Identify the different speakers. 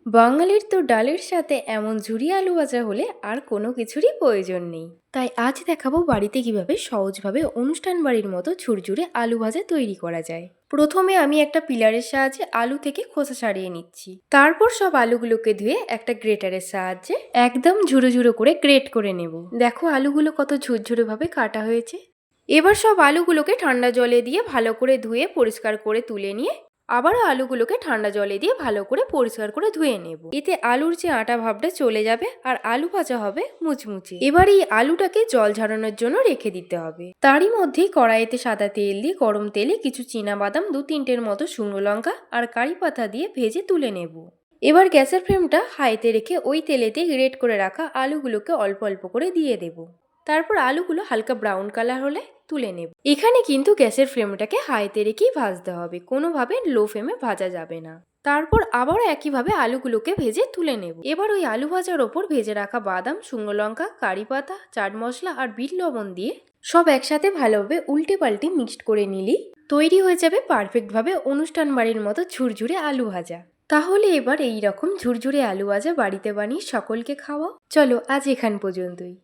Speaker 1: বাঙালির তো ডালের সাথে এমন ঝুরি আলু ভাজা হলে আর কোনো কিছুরই প্রয়োজন নেই। তাই আজ দেখাবো বাড়িতে কিভাবে সহজভাবে অনুষ্ঠান বাড়ির মতো ঝুরঝুরে আলু ভাজা তৈরি করা যায়। প্রথমে আমি একটা পিলারের সাহায্যে আলু থেকে খোসা ছাড়িয়ে নিচ্ছি। তারপর সব আলুগুলোকে ধুয়ে একটা গ্রেটারের সাহায্যে একদম ঝুরো ঝুরো করে গ্রেট করে নেব। দেখো আলুগুলো কত ঝুরঝুরে ভাবে কাটা হয়েছে। এবার সব আলুগুলোকে ঠান্ডা জলে দিয়ে ভালো করে ধুয়ে পরিষ্কার করে তুলে নিয়ে আবারও আলুগুলোকে ঠান্ডা জলে দিয়ে ভালো করে পরিষ্কার করে ধুয়ে নেব। এতে আলুর যে আটা ভাবটা চলে যাবে আর আলু ভাজা হবে মুচমুচে। এবার এই আলুটাকে জল ঝরানোর জন্য রেখে দিতে হবে। তারই মধ্যেই কড়াইতে সাদা তেল দিয়ে গরম তেলে কিছু চীনাবাদাম 2-3টের মতো শুকনো লঙ্কা আর কারি পাতা দিয়ে ভেজে তুলে নেব। এবার গ্যাসের ফ্লেমটা হাইতে রেখে ওই তেলেতে গ্রেট করে রাখা আলুগুলোকে অল্প অল্প করে দিয়ে দেব। তারপর আলুগুলো হালকা ব্রাউন কালার হলে তুলে নেব। এখানে কিন্তু গ্যাসের ফ্লেমটাকে হাইতে রেখেই ভাজতে হবে, কোনোভাবে লো ফ্লেমে ভাজা যাবে না। তারপর আবারও একইভাবে আলুগুলোকে ভেজে তুলে নেব। এবার ওই আলু ভাজার ওপর ভেজে রাখা বাদাম, শুকনো লঙ্কা, কারি পাতা, চাট মশলা আর বিট লবণ দিয়ে সব একসাথে ভালোভাবে উল্টে পাল্টে মিক্সড করে নিলেই তৈরি হয়ে যাবে পারফেক্টভাবে অনুষ্ঠান বাড়ির মতো ঝুরঝুরে আলু ভাজা। তাহলে এবার এই রকম ঝুরঝুরে আলু ভাজা বাড়িতে বানিয়ে সকলকে খাওয়াও। চলো আজ এখান পর্যন্তই।